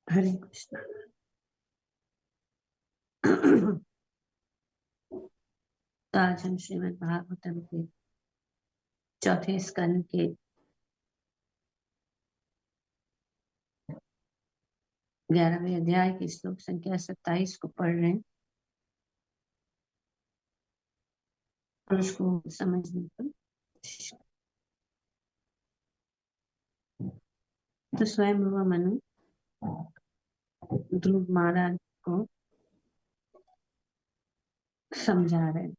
हरे कृष्ण। तो आज हम श्रीमद् भागवतम के चौथे स्कंद के 11वें अध्याय के श्लोक संख्या 27 को पढ़ रहे हैं और उसको समझने पर कोशिश करें। तो स्वयं वह मनु ध्रुव महाराज को समझा रहे हैं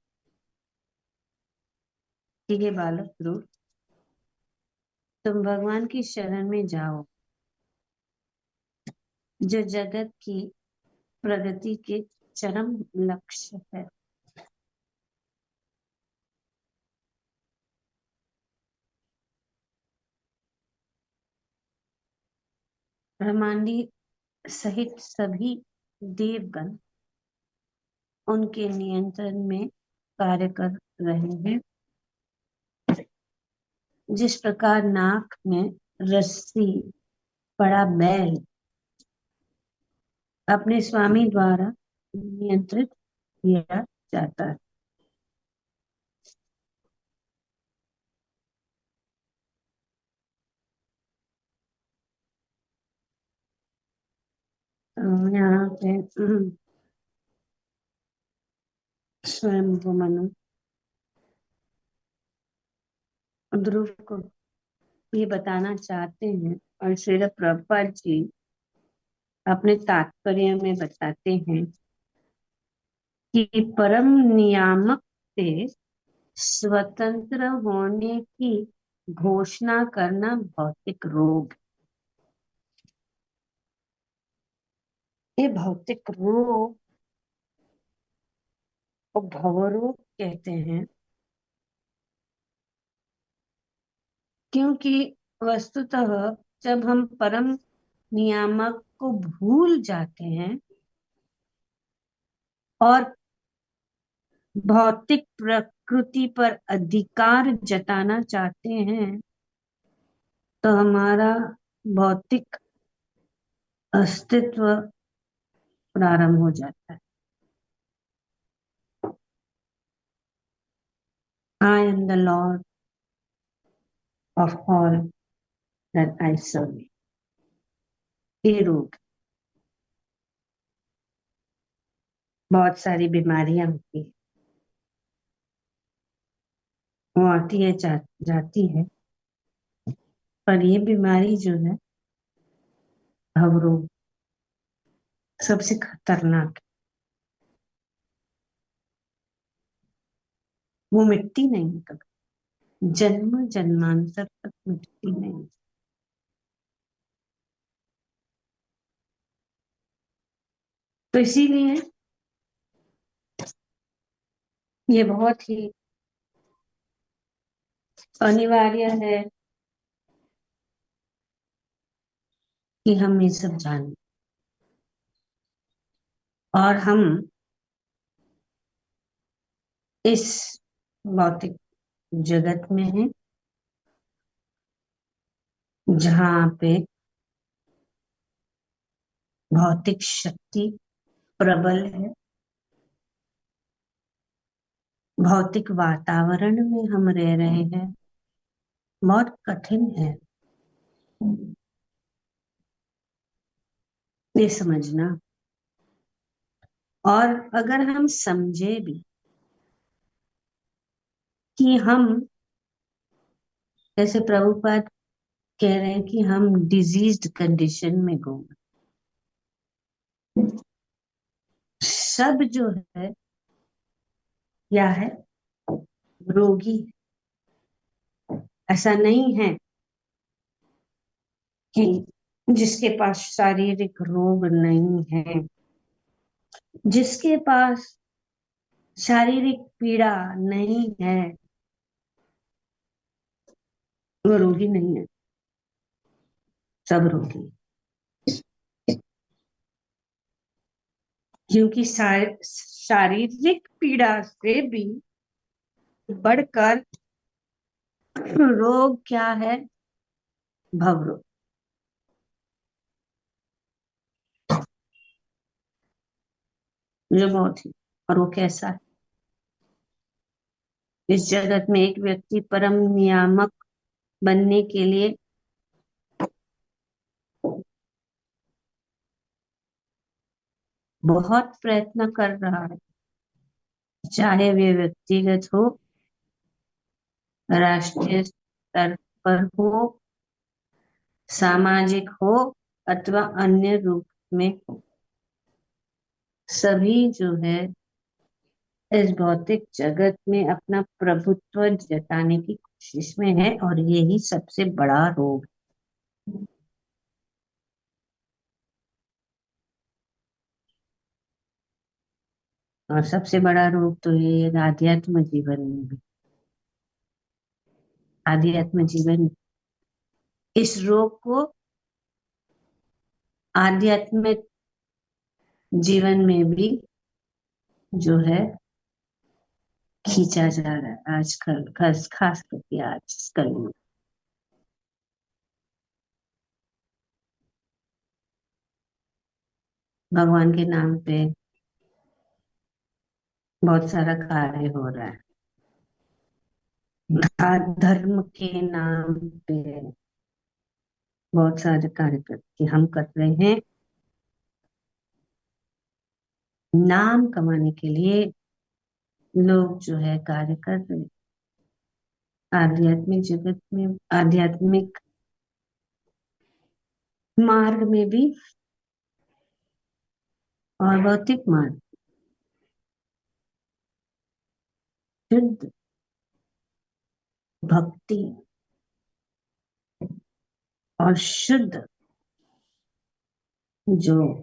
कि हे बालक ध्रुव, तुम भगवान की शरण में जाओ जो जगत की प्रगति के चरम लक्ष्य है। ब्रह्मांडी सहित सभी देवगण उनके नियंत्रण में कार्य कर रहे हैं। जिस प्रकार नाक में रस्सी पड़ा बैल अपने स्वामी द्वारा नियंत्रित किया जाता है। तो यहाँ पे स्वयं को मनु ध्रुव को ये बताना चाहते हैं और श्रील प्रभुपाद जी अपने तात्पर्य में बताते हैं कि परम नियामक से स्वतंत्र होने की घोषणा करना भौतिक रोग। ये भौतिक रोग को भवरोग कहते हैं, क्योंकि वस्तुतः जब हम परम नियामक को भूल जाते हैं और भौतिक प्रकृति पर अधिकार जताना चाहते हैं तो हमारा भौतिक अस्तित्व प्रारंभ हो जाता है। I am the Lord of all that I serve। ये रोग, बहुत सारी बीमारियां होती है, वो आती है जाती है, पर ये बीमारी जो है भव रोग सबसे खतरनाक। वो मिटती नहीं कभी, जन्म जन्मांतर तक मिटती नहीं। तो इसीलिए ये बहुत ही अनिवार्य है कि हम ये सब जानें और हम इस भौतिक जगत में हैं जहाँ पे भौतिक शक्ति प्रबल है, भौतिक वातावरण में हम रह रहे हैं, बहुत कठिन है ये समझना। और अगर हम समझे भी कि हम, जैसे प्रभुपाद कह रहे हैं कि हम डिजीज्ड कंडीशन में घूम, सब जो है क्या है, रोगी। ऐसा नहीं है कि जिसके पास शारीरिक रोग नहीं है, जिसके पास शारीरिक पीड़ा नहीं है वो रोगी नहीं है, सब रोगी। क्योंकि शारीरिक पीड़ा से भी बढ़कर रोग क्या है, भव रोग। जो बहुत ही, और वो कैसा है? इस जगत में एक व्यक्ति परम नियामक बनने के लिए बहुत प्रयत्न कर रहा है, चाहे वे व्यक्तिगत हो, राष्ट्रीय स्तर पर हो, सामाजिक हो, अथवा अन्य रूप में हो। सभी जो है इस भौतिक जगत में अपना प्रभुत्व जताने की कोशिश में है, और यही सबसे बड़ा रोग है। और सबसे बड़ा रोग तो ये है आध्यात्म जीवन में भी। आध्यात्म जीवन, इस रोग को आध्यात्मिक जीवन में भी जो है खींचा जा रहा है आजकल, खास करके आजकल में। भगवान के नाम पे बहुत सारा कार्य हो रहा है, धर्म के नाम पे बहुत सारे कार्य करके हम कर रहे हैं, नाम कमाने के लिए लोग जो है कार्य कर रहे हैं। आध्यात्मिक जगत में, आध्यात्मिक मार्ग में भी और भौतिक मार्ग, शुद्ध भक्ति और शुद्ध जो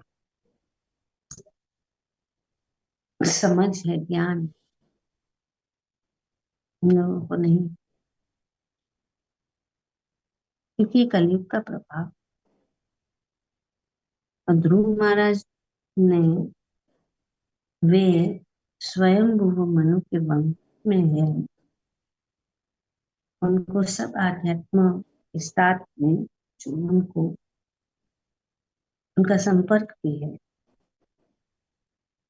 समझ है, ज्ञान, हम लोगों को नहीं, क्योंकि ये कलयुग का प्रभाव। और ध्रुव महाराज ने, वे स्वयं वो मनु के वंश में है, उनको सब आध्यात्म के साथ में जो उनको उनका संपर्क भी है।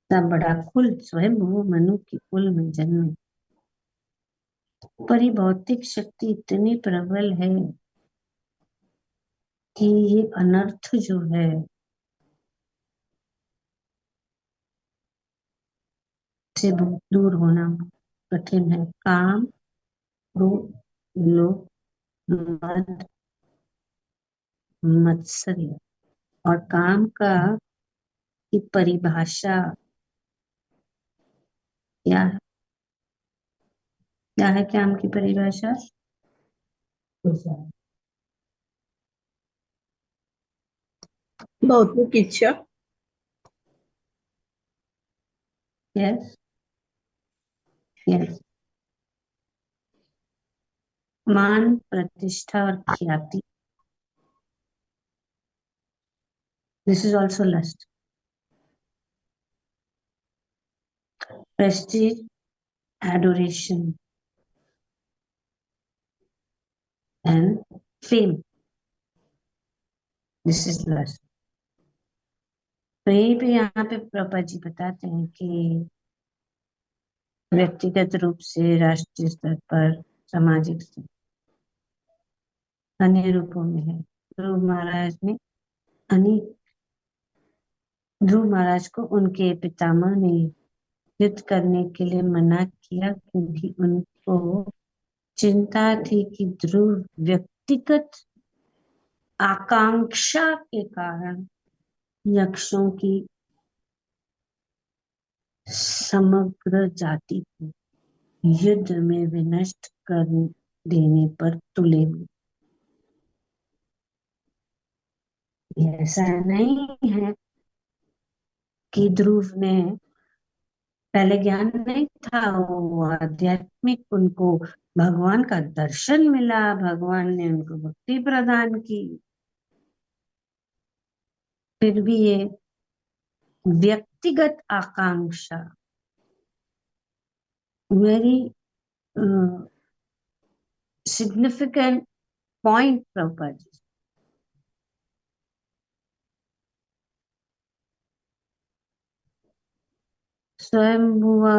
इतना बड़ा कुल, स्वयं वो मनु के कुल में जन्मे, पर ये भौतिक शक्ति इतनी प्रबल है कि ये अनर्थ जो है से दूर होना कठिन है। काम, क्रोध, लोभ, मद, मत्सर्य। और काम का की परिभाषा क्या है? क्या है काम की परिभाषा? भौतिक इच्छा। Yes, yes. मान, प्रतिष्ठा और ख्याति, this is also lust. Prestige, adoration and fame, this is lust. तो यहीं पे, यहाँ पे प्रभुपाद जी बताते हैं कि व्यक्तिगत रूप से, राष्ट्रीय स्तर पर, सामाजिक स्तर, अन्य रूपों में है। ध्रुव महाराज ने अनेक ध्रुव महाराज को उनके पितामह ने युद्ध करने के लिए मना किया, क्योंकि उनको चिंता थी कि ध्रुव व्यक्तिगत आकांक्षा के कारण यक्षों की समग्र जाति को युद्ध में विनष्ट कर देने पर तुले हुए। ऐसा नहीं है कि ध्रुव ने पहले ज्ञान नहीं था, वो आध्यात्मिक, उनको भगवान का दर्शन मिला, भगवान ने उनको भक्ति प्रदान की, फिर भी ये व्यक्तिगत आकांक्षा very significant point Prabhupada ji. स्वयं हुआ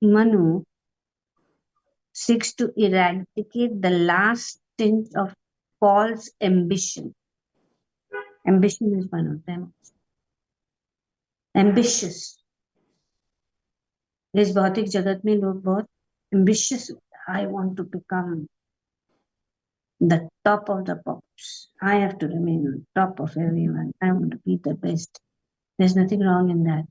Manu seeks to eradicate the last tinge of false ambition. Ambition is one of them. Ambitious. इस भौतिक जगत में लोग बहुत ambitious होते हैं. I want to become the top of the pops. I have to remain on top of everyone. I want to be the best. There's nothing wrong in that.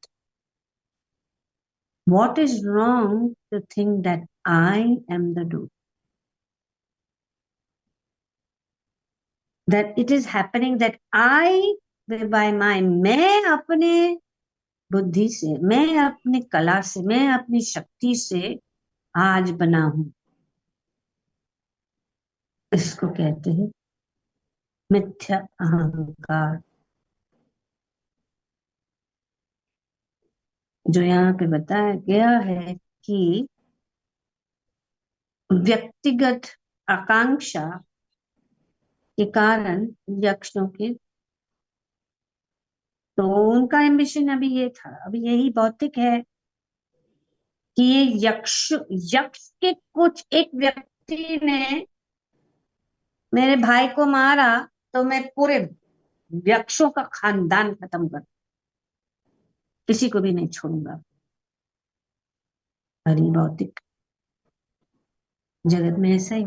What is wrong to think that I am the doer? That it is happening that I, by my, मैं अपने बुद्धि से, मैं अपनी कला से, मैं अपनी शक्ति से आज बना हूं. इसको कहते हैं मिथ्या अहंकार. जो यहाँ पे बताया गया है कि व्यक्तिगत आकांक्षा के कारण यक्षों के, तो उनका एम्बिशन अभी ये था, अभी यही भौतिक है कि ये यक्ष के कुछ एक व्यक्ति ने मेरे भाई को मारा तो मैं पूरे यक्षों का खानदान खत्म कर, किसी को भी नहीं छोड़ूंगा. हरी भौतिक जगत में ऐसा ही,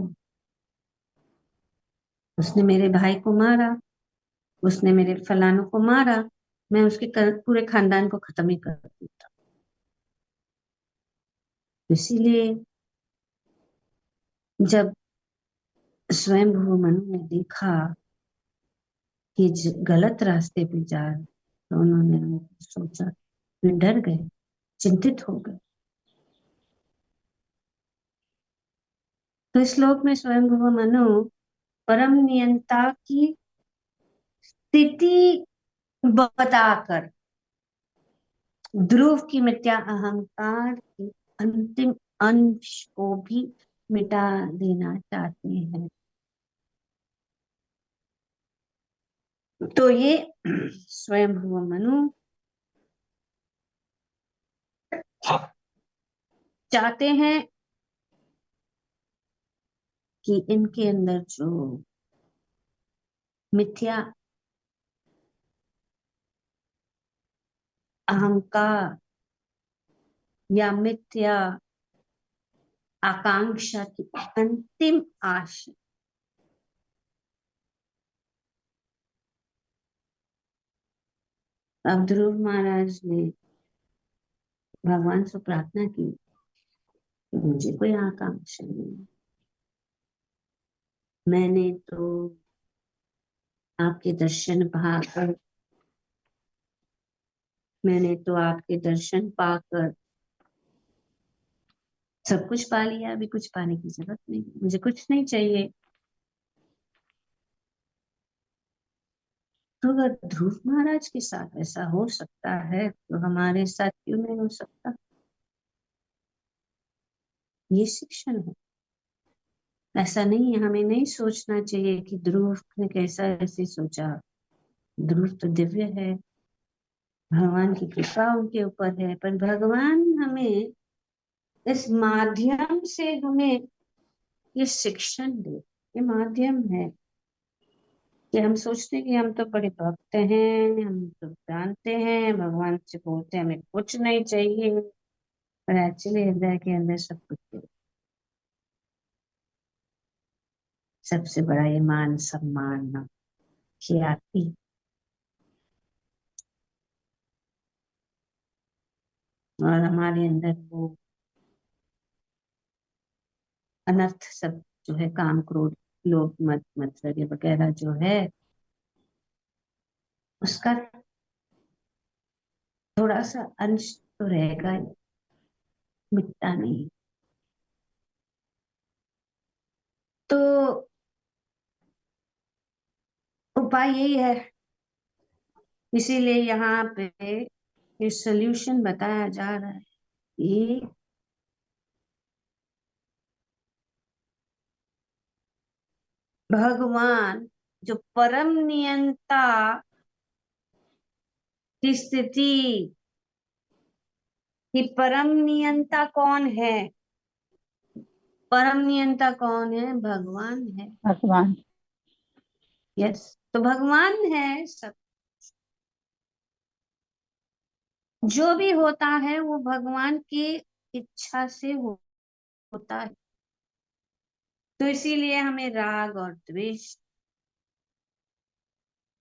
उसने मेरे भाई को मारा, उसने मेरे फलानों को मारा, मैं उसके पूरे खानदान को खत्म ही कर देता. इसीलिए जब स्वयं मनु ने देखा कि गलत रास्ते पे जा रहे, तो उन्होंने सोचा, वे डर गए, चिंतित हो गए. तो इस श्लोक में स्वयं मनु परम नियंता की स्थिति बताकर ध्रुव की मिथ्या अहंकार के अंतिम अंश को भी मिटा देना चाहते हैं. तो ये स्वयं मनु चाहते हैं कि इनके अंदर जो मिथ्या अहंकार या मिथ्या आकांक्षा की अंतिम आशा, अब ध्रुव महाराज ने भगवान से प्रार्थना की कि मुझे कोई आकांक्षा नहीं, मैंने तो आपके दर्शन पाकर, मैंने तो आपके दर्शन पाकर सब कुछ पा लिया, अभी कुछ पाने की जरूरत नहीं, मुझे कुछ नहीं चाहिए. तो अगर ध्रुव महाराज के साथ ऐसा हो सकता है तो हमारे साथ क्यों नहीं हो सकता? ये शिक्षण है. ऐसा नहीं है, हमें नहीं सोचना चाहिए कि ध्रुव ने कैसा ऐसे सोचा. ध्रुव तो दिव्य है, भगवान की कृपा उनके ऊपर है, पर भगवान हमें इस माध्यम से हमें ये शिक्षण दे. ये माध्यम है कि हम सोचते हैं कि हम तो बड़े भक्त हैं, हम तो जानते हैं, भगवान से बोलते हैं हमें कुछ नहीं चाहिए, पर एक्चुअली हृदय के अंदर सब कुछ है. सबसे बड़ा ये मान सम्मान ख्याति, और हमारे अंदर वो अनर्थ सब जो है, काम क्रोध लोभ मत मत्सर्य वगैरह जो है, उसका थोड़ा सा अंश तो रहेगा, मिटता नहीं. तो उपाय यही है. इसीलिए यहाँ पे ये सोल्यूशन बताया जा रहा है कि भगवान जो परम नियंता की स्थिति कि परम नियंता कौन है। परम नियंता कौन है? भगवान है। भगवान। यस, तो भगवान है सब। जो भी होता है वो भगवान की इच्छा से होता है। तो इसीलिए हमें राग और द्वेष,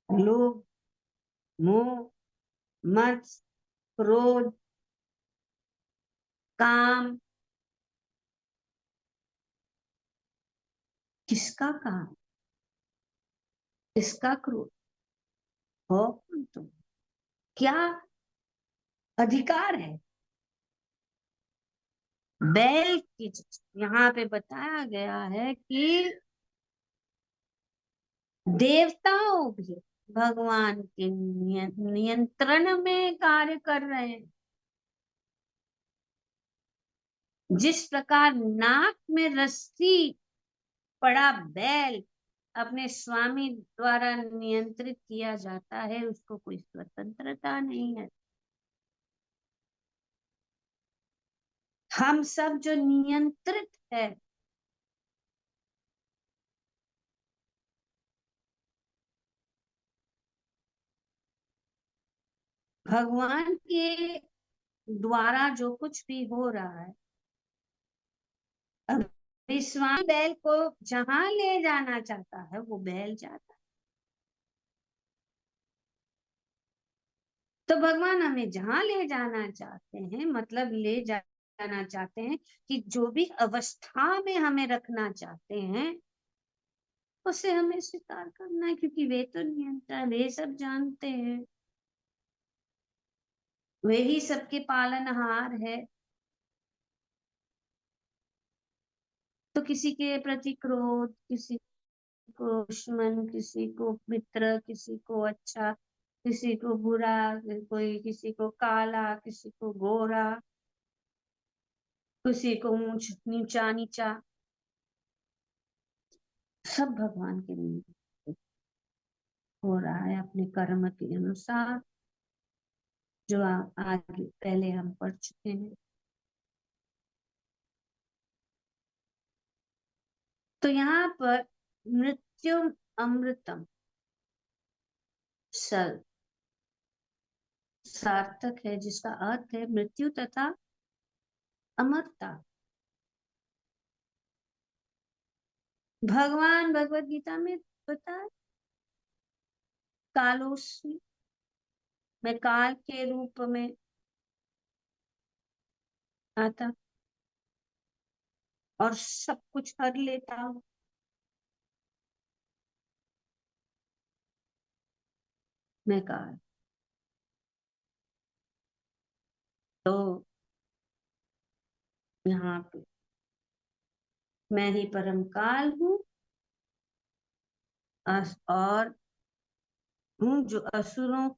लोभ, मोह, मद, क्रोध, काम, किसका काम, किसका क्रोध हो, तुम क्या अधिकार है? बैल की, यहाँ पे बताया गया है कि देवताओं भी भगवान के नियंत्रण में कार्य कर रहे हैं। जिस प्रकार नाक में रस्सी पड़ा बैल अपने स्वामी द्वारा नियंत्रित किया जाता है, उसको कोई स्वतंत्रता नहीं है। हम सब जो नियंत्रित है, भगवान के द्वारा जो कुछ भी हो रहा है। अब स्वामी बैल को जहां ले जाना चाहता है वो बैल जाता है। तो भगवान हमें जहां ले जाना चाहते हैं, मतलब ले जाना चाहते हैं कि जो भी अवस्था में हमें रखना चाहते हैं उसे हमें स्वीकार करना है, क्योंकि वे तो नियंत्रण, वे सब जानते हैं, वे ही सबके पालनहार है। तो किसी के प्रति क्रोध, किसी को दुश्मन, किसी को मित्र, किसी को अच्छा, किसी को बुरा, कोई किसी को काला, किसी को गोरा, किसी को ऊंच नीचा नीचा, सब भगवान के लिए हो रहा है अपने कर्म के अनुसार, जो आगे पहले हम पढ़ चुके हैं। तो यहाँ पर मृत्यु अमृतम सल सार्थक है, जिसका अर्थ है मृत्यु तथा अमरता। भगवान भगवत गीता में बताया, कालोस्मि, मैं काल के रूप में आता और सब कुछ हर लेता हूँ। मैं काल, तो यहाँ पे मैं ही परम काल हूँ, और हूँ जो असुरों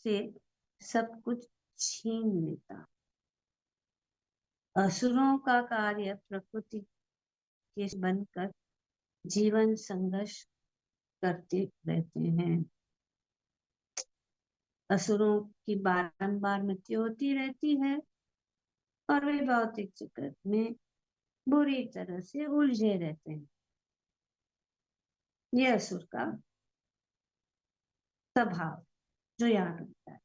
से सब कुछ छीन लेता। असुरों का कार्य प्रकृति के बनकर जीवन संघर्ष करते रहते हैं। असुरों की बारंबार मृत्यु होती रहती है और वे भौतिक जगत में बुरी तरह से उलझे रहते हैं। यह असुर का स्वभाव जो याद होता है।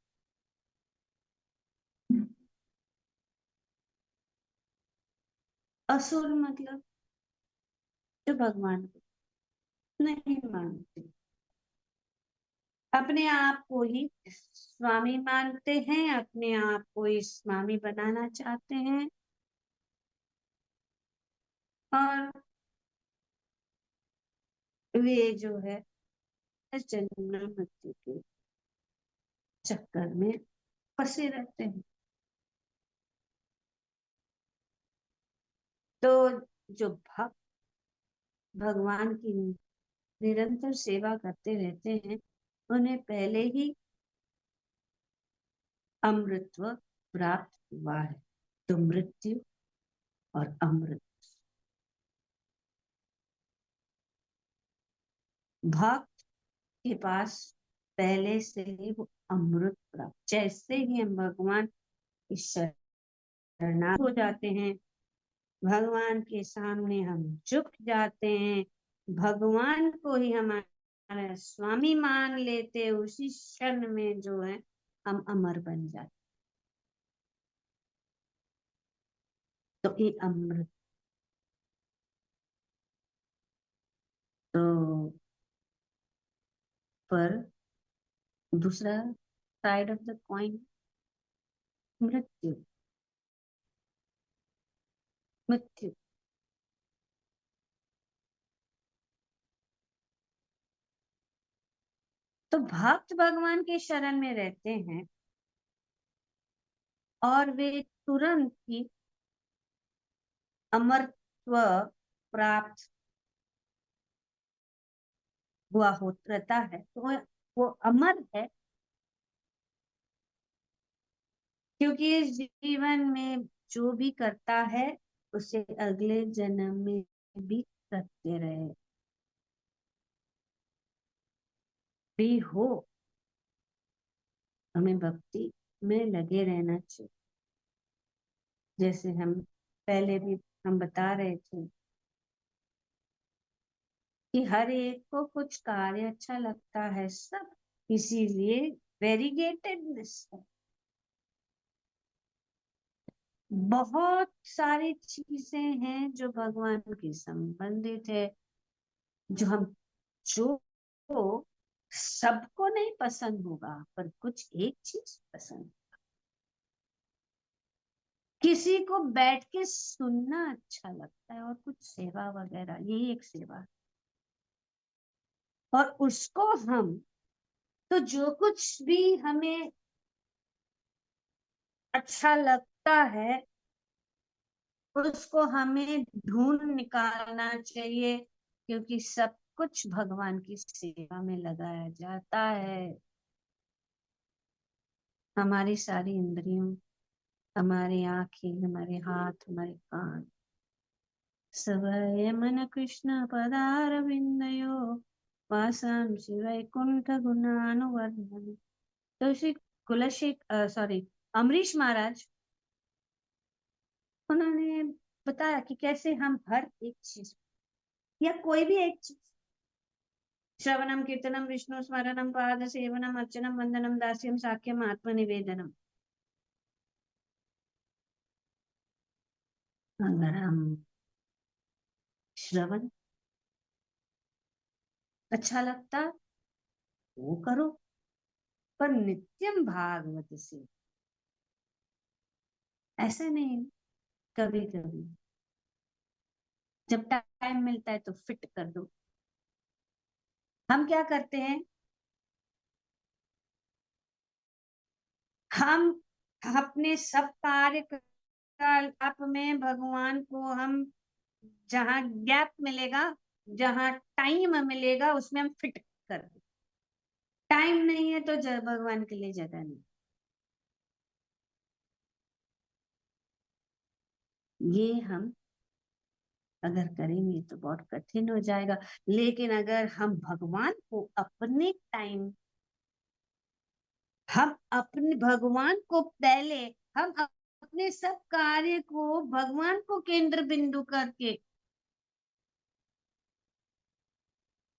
असुर मतलब जो भगवान को नहीं मानते, अपने आप को ही स्वामी मानते हैं, अपने आप को ही स्वामी बनाना चाहते हैं, और वे जो है जन्म मृत्यु के चक्कर में फंसे रहते हैं। तो जो भक्त भगवान की निरंतर सेवा करते रहते हैं, उन्हें पहले ही अमृतत्व प्राप्त हुआ है। तो मृत्यु और अमृत, भक्त के पास पहले से ही वो अमृत प्राप्त, जैसे ही हम भगवान की शरणागत हो जाते हैं, भगवान के सामने हम झुक जाते हैं, भगवान को ही हमारा स्वामी मान लेते, उसी क्षण में जो है हम अमर बन जाते। तो ये अमृत, तो पर दूसरा साइड ऑफ द कॉइन, मृत्यु। मृत्यु तो भक्त भगवान के शरण में रहते हैं और वे तुरंत ही अमरत्व प्राप्त हुआ हो रहता है, तो वो अमर है, क्योंकि इस जीवन में जो भी करता है उसे अगले जन्म में भी करते रहे भी हो, हमें भक्ति में लगे रहना चाहिए। जैसे हम पहले भी हम बता रहे थे कि हर एक को कुछ कार्य अच्छा लगता है, सब इसीलिए वेरीगेटेडनेस है। बहुत सारी चीजें हैं जो भगवान के संबंधित है, जो हम जो सबको नहीं पसंद होगा, पर कुछ एक चीज पसंद, किसी को बैठ के सुनना अच्छा लगता है और कुछ सेवा वगैरह, यही एक सेवा है। और उसको हम, तो जो कुछ भी हमें अच्छा लगता है उसको हमें ढूंढ निकालना चाहिए, क्योंकि सब कुछ भगवान की सेवा में लगाया जाता है। हमारी सारी इंद्रियों, हमारी आंखें, हमारे हाथ, हमारे कान, सब मन कृष्ण पदारविंदयो वासांसि वैकुंठ गुणानुवर्धन। तो श्री सॉरी, अमरीश महाराज, उन्होंने बताया कि कैसे हम हर एक चीज या कोई भी एक चीज, श्रवणम कीर्तनम विष्णु स्मरणम पाद सेवनम अर्चनम वंदनम दास्यम साख्यम आत्मनिवेदनम, अगर हम श्रवण अच्छा लगता वो करो, पर नित्यम भागवत से ऐसा नहीं, कभी कभी जब टाइम मिलता है तो फिट कर दो। हम क्या करते हैं, हम अपने सब कार्य कलाप में भगवान को हम जहां गैप मिलेगा, जहां टाइम मिलेगा उसमें हम फिट कर दो। टाइम नहीं है तो भगवान के लिए जगह नहीं। ये हम अगर करेंगे तो बहुत कठिन हो जाएगा, लेकिन अगर हम भगवान को अपने टाइम, हम अपने भगवान को पहले, हम अपने सब कार्य को भगवान को केंद्र बिंदु करके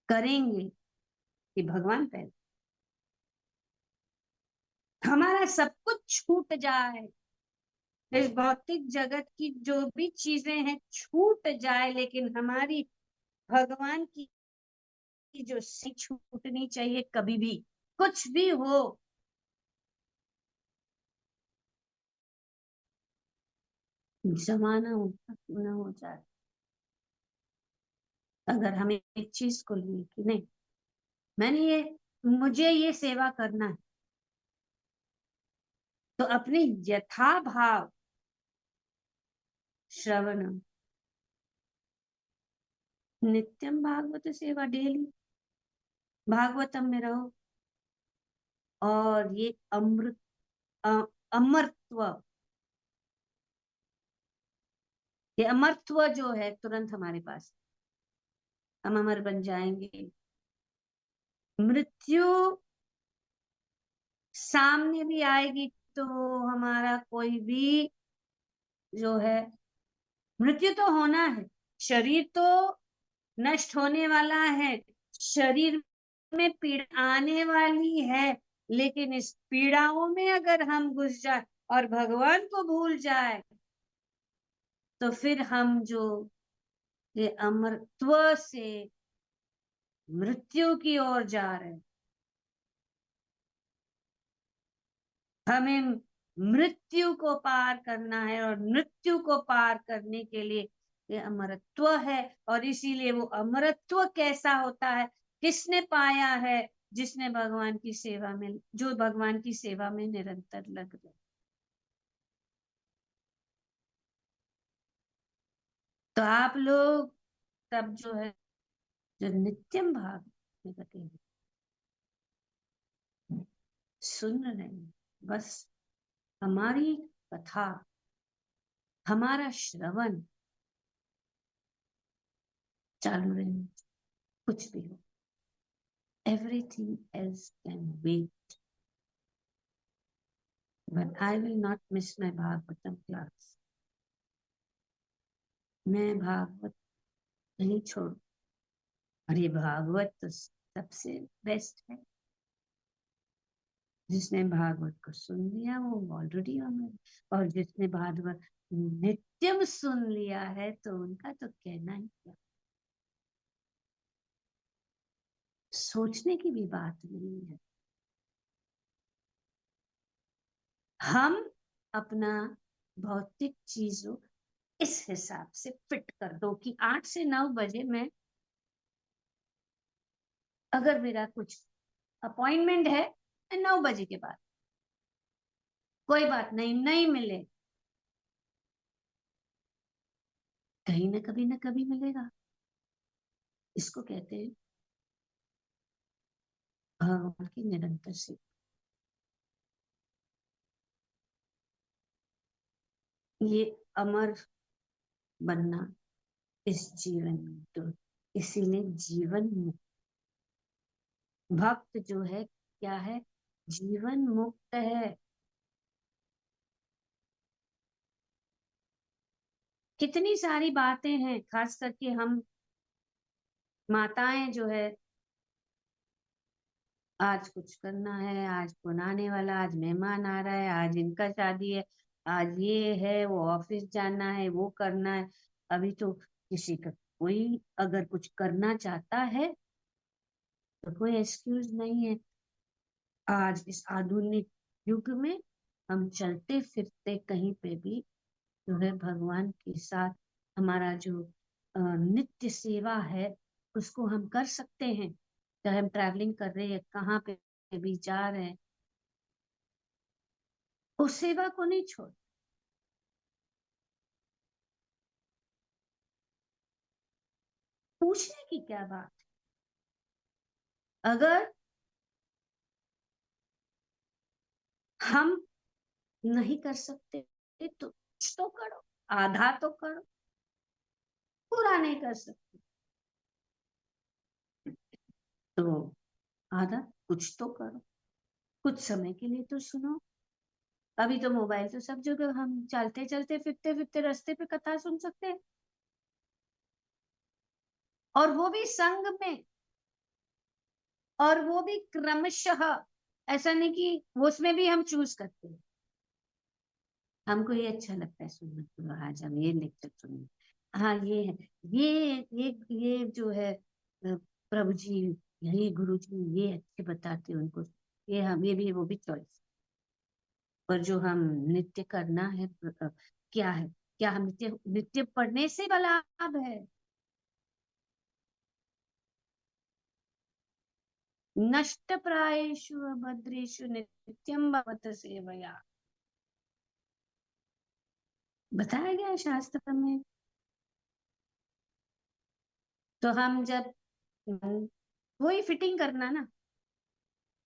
करेंगे कि भगवान पहले, हमारा सब कुछ छूट जाए, इस भौतिक जगत की जो भी चीजें हैं छूट जाए, लेकिन हमारी भगवान की जो सी छूटनी चाहिए कभी भी, कुछ भी हो। जमाना न हो जाए, अगर हमें एक चीज को लिए कि नहीं, मैंने ये, मुझे ये सेवा करना है, तो अपने यथा भाव श्रवण, नित्यम भागवत सेवा, डेली भागवतम में रहो, और ये अमृत अमरत्व, ये अमरत्व जो है तुरंत हमारे पास, हम अमर बन जाएंगे। मृत्यु सामने भी आएगी तो हमारा कोई भी जो है, मृत्यु तो होना है, शरीर तो नष्ट होने वाला है, शरीर में पीड़ा आने वाली है, लेकिन इस पीड़ाओं में अगर हम घुस जाए और भगवान को भूल जाए, तो फिर हम जो ये अमरत्व से मृत्यु की ओर जा रहे हैं। हमें मृत्यु को पार करना है, और मृत्यु को पार करने के लिए ये अमरत्व है। और इसीलिए वो अमरत्व कैसा होता है, किसने पाया है? जिसने भगवान की सेवा में, जो भगवान की सेवा में निरंतर लग रहे। तो आप लोग तब जो है, जो नित्यम भाव में लगे हैं, सुन रहे हैं, बस हमारी कथा, हमारा श्रवण चालू रहे, कुछ भी हो, everything else can wait, but I will not miss my Bhagavatam class. मैं भागवत नहीं छोड़, और ये भागवत तो सबसे बेस्ट है। जिसने भागवत को सुन लिया वो ऑलरेडी अमर, और जिसने भागवत नित्यम सुन लिया है तो उनका तो कहना ही क्या, सोचने की भी बात नहीं है। हम अपना भौतिक चीजों इस हिसाब से फिट कर दो कि 8 से 9 बजे में, अगर मेरा कुछ अपॉइंटमेंट है 9 बजे के बाद, कोई बात नहीं, नहीं मिले, कहीं ना कभी ना कभी मिलेगा। इसको कहते हैं भगवान की निरंतर सेवा। ये अमर बनना इस जीवन में, तो इसीलिए जीवन मुक्त भक्त जो है क्या है, जीवन मुक्त है। कितनी सारी बातें हैं, खास करके हम माताएं जो है, आज कुछ करना है, आज कौन आने वाला, आज मेहमान आ रहा है, आज इनका शादी है, आज ये है, वो ऑफिस जाना है, वो करना है। अभी तो किसी का कोई अगर कुछ करना चाहता है तो कोई एक्सक्यूज नहीं है। आज इस आधुनिक युग में हम चलते फिरते कहीं पे भी जो है भगवान के साथ हमारा जो नित्य सेवा है उसको हम कर सकते हैं। चाहे हम ट्रैवलिंग कर रहे हैं, कहाँ पे भी जा रहे हैं, उस सेवा को नहीं छोड़। पूछने की क्या बात है, अगर हम नहीं कर सकते तो कुछ तो करो, आधा तो करो, पूरा नहीं कर सकते तो आधा कुछ तो करो, कुछ समय के लिए तो सुनो। अभी तो मोबाइल तो सब जगह, हम चलते चलते फिरते फिरते रास्ते पे कथा सुन सकते हैं, और वो भी संग में, और वो भी क्रमशः। ऐसा नहीं कि वो, उसमें भी हम चूज करते हैं, हमको ये अच्छा लगता है सुनना, तो आज हम ये लेक्चर सुनेंगे। हाँ ये है, ये जो है प्रभु जी, यही गुरु जी ये अच्छे बताते हैं उनको, ये हम ये भी वो भी चॉइस। पर जो हम नित्य करना है, क्या है, क्या हम नित्य नित्य पढ़ने से भला लाभ है? नष्ट प्रायेषु भद्रेषु नित्यम भवत सेवया, बताया गया है शास्त्र में। तो हम जब वही फिटिंग करना ना,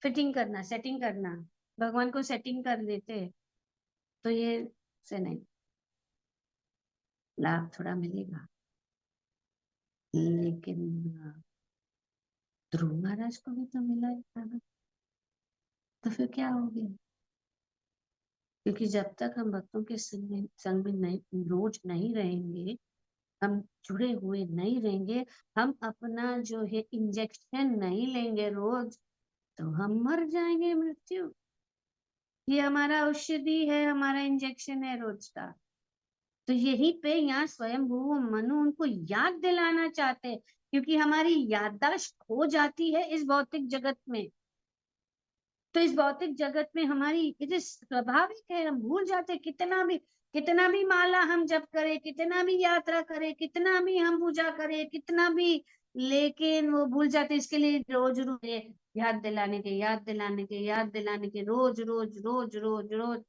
फिटिंग करना, सेटिंग करना, भगवान को सेटिंग कर देते तो ये से नहीं, लाभ थोड़ा मिलेगा। लेकिन ध्रुव महाराज को भी तो मिला है खाना, तो फिर क्या हो गया? क्योंकि जब तक हम भक्तों के संग में नहीं, रोज नहीं रहेंगे, हम जुड़े हुए नहीं रहेंगे, हम अपना जो है इंजेक्शन नहीं लेंगे रोज, तो हम मर जाएंगे मृत्यु। ये हमारा औषधि है, हमारा इंजेक्शन है रोज का। तो यही पे यहाँ स्वयंभू मनु उनको याद दिलाना चाहते हैं, क्योंकि हमारी याददाश्त खो जाती है इस भौतिक जगत में। तो इस भौतिक जगत में हमारी ये स्वाभाविक है, हम भूल जाते, कितना भी माला हम जप करें, कितना भी यात्रा करें, कितना भी हम पूजा करें, कितना भी, लेकिन वो भूल जाते। इसके लिए रोज रोज याद दिलाने के, याद दिलाने के, याद दिलाने के, रोज रोज रोज रोज रोज,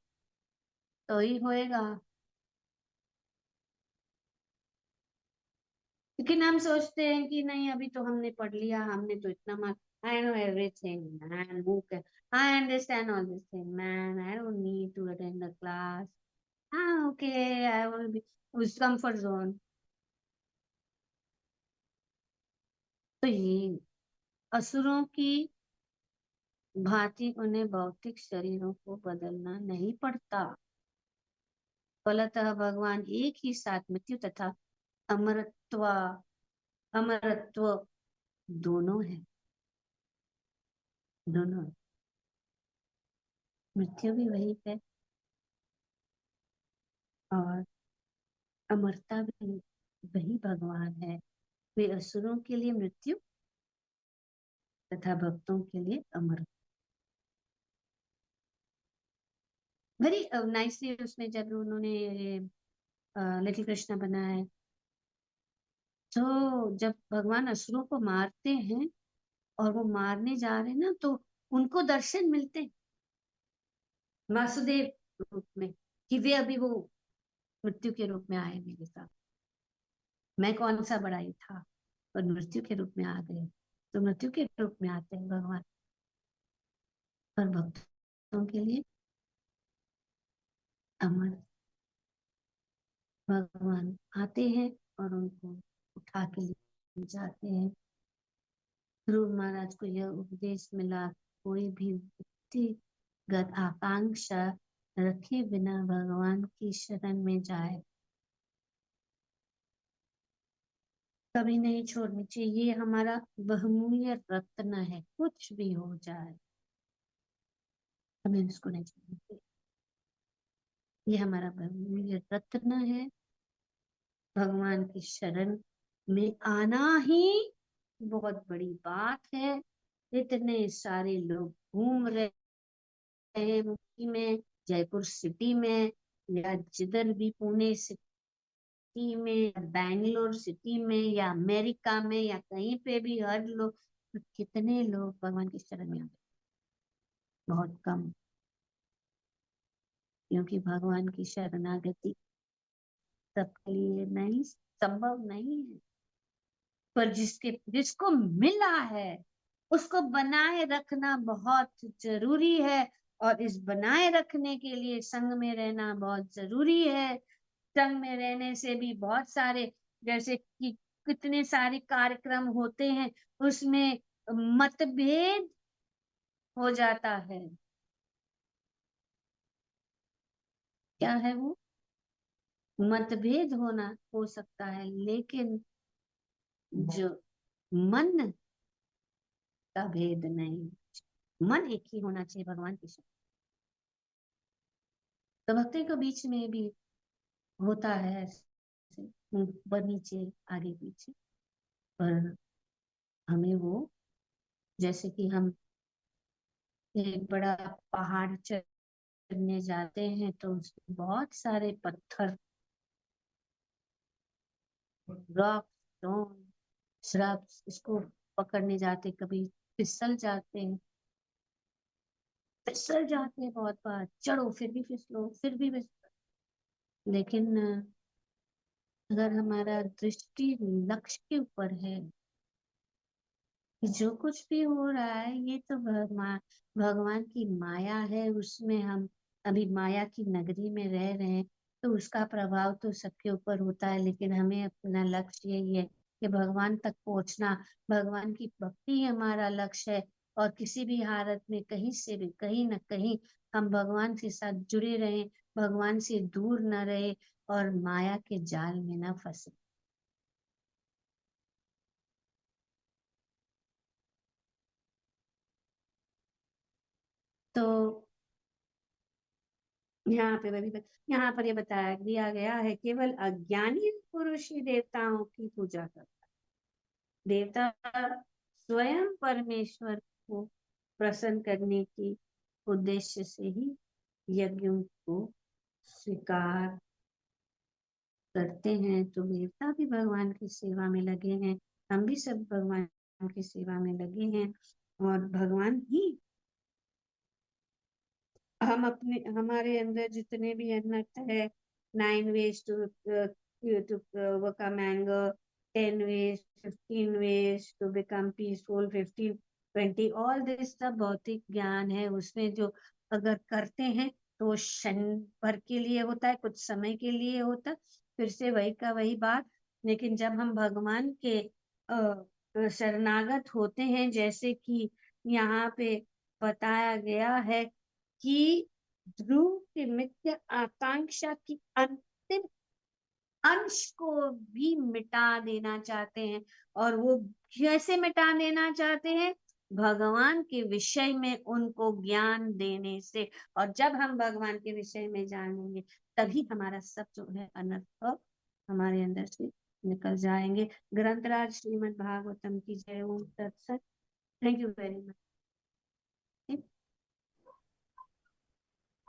तो ही होएगा। लेकिन हम सोचते हैं कि नहीं, अभी तो हमने पढ़ लिया, हमने तो इतना मार, I know everything man, book, I understand all this thing man, I don't need to attend the class, हाँ ओके, आई विल बी उस कंफर्ट जोन। तो ये असुरों की भांति उन्हें भौतिक शरीरों को बदलना नहीं पड़ता। फलतः भगवान एक ही साथ मृत्यु तथा अमरत्व अमरत्व दोनों है, दोनों है। मृत्यु भी वही है और अमरता भी वही भगवान है। वे असुरों के लिए मृत्यु तथा भक्तों के लिए अमर। वेरी नाइसली उसमें जब उन्होंने लिटिल कृष्णा बनाया, तो जब भगवान असुरों को मारते हैं और वो मारने जा रहे हैं ना, तो उनको दर्शन मिलते हैं वासुदेव रूप में, कि वे अभी वो मृत्यु के रूप में आए मेरे साथ, मैं कौन सा बड़ाई था, और मृत्यु के रूप में आ गए। तो मृत्यु के रूप में आते हैं भगवान, और भक्तों के लिए अमर भगवान आते हैं और उनको उठा के ले जाते हैं। ध्रुव महाराज को यह उपदेश मिला, कोई भी व्यक्तिगत आकांक्षा रखे बिना भगवान की शरण में जाए, कभी नहीं छोड़नी चाहिए। ये हमारा बहुमूल्य रत्न है, कुछ भी हो जाए हमें इसको नहीं छोड़ना चाहिए। ये हमारा बहुमूल्य रत्न है। भगवान की शरण में आना ही बहुत बड़ी बात है। इतने सारे लोग घूम रहे हैं मुंबई में, जयपुर सिटी में, या जिधर भी, पुणे सिटी में, या बैंगलोर सिटी में, या अमेरिका में, या कहीं पे भी, हर लोग, तो कितने लोग भगवान की शरण में आ गए? बहुत कम, क्योंकि भगवान की शरणागति सबके लिए नहीं, संभव नहीं है। पर जिसको मिला है उसको बनाए रखना बहुत जरूरी है, और इस बनाए रखने के लिए संग में रहना बहुत जरूरी है। संग में रहने से भी बहुत सारे, जैसे कि कितने सारे कार्यक्रम होते हैं, उसमें मतभेद हो जाता है। क्या है वो? मतभेद होना हो सकता है, लेकिन जो मन का भेद नहीं, मन एक ही होना चाहिए भगवान के साथ। तो भक्ति के बीच में भी होता है ऐसे, ऊपर नीचे, आगे पीछे, पर हमें वो, जैसे कि हम एक बड़ा पहाड़ चढ़ने जाते हैं, तो उसमें बहुत सारे पत्थर, रॉक, स्टोन, श्रब्स, इसको पकड़ने जाते, कभी फिसल जाते हैं बहुत बार, चढ़ो फिर भी फिसलो, फिर भी फिसलो। लेकिन अगर हमारा दृष्टि लक्ष्य के ऊपर है, कि जो कुछ भी हो रहा है ये तो भगवान की माया है, उसमें हम अभी माया की नगरी में रह रहे हैं, तो उसका प्रभाव तो सबके ऊपर होता है, लेकिन हमें अपना लक्ष्य यही है कि भगवान तक पहुंचना, भगवान की भक्ति हमारा लक्ष्य है। और किसी भी हालत में कहीं से भी कहीं ना कहीं हम भगवान के साथ जुड़े रहें, भगवान से दूर न रहे और माया के जाल में न फंसे। तो यहाँ पे यहाँ पर ये बताया दिया गया है, केवल अज्ञानी पुरुष ही देवताओं की पूजा करता है। देवता स्वयं परमेश्वर को प्रसन्न करने की उद्देश्य से ही यज्ञों को स्वीकार करते हैं। तो देवता भी भगवान की सेवा में लगे हैं, हम भी सब भगवान की सेवा में लगे हैं, और भगवान ही हम अपने हमारे अंदर जितने भी अनर्थ है, 9 ways to overcome anger, 10 ways, 15 ways to become peaceful, 15, 20, all this सब भौतिक ज्ञान है। उसमें जो अगर करते हैं तो क्षण भर के लिए होता है, कुछ समय के लिए होता, फिर से वही का वही बात। लेकिन जब हम भगवान के शरणागत होते हैं, जैसे कि यहाँ पे बताया गया है कि ध्रुव की मिथ्या आकांक्षा की अंतिम अंश को भी मिटा देना चाहते हैं, और वो कैसे मिटा देना चाहते हैं? भगवान के विषय में उनको ज्ञान देने से। और जब हम भगवान के विषय में जानेंगे, तभी हमारा सब जो है अनर्थ हमारे अंदर से निकल जाएंगे। ग्रंथराज श्रीमद् भागवतम की जय। ओम तत्सत। Thank you very much.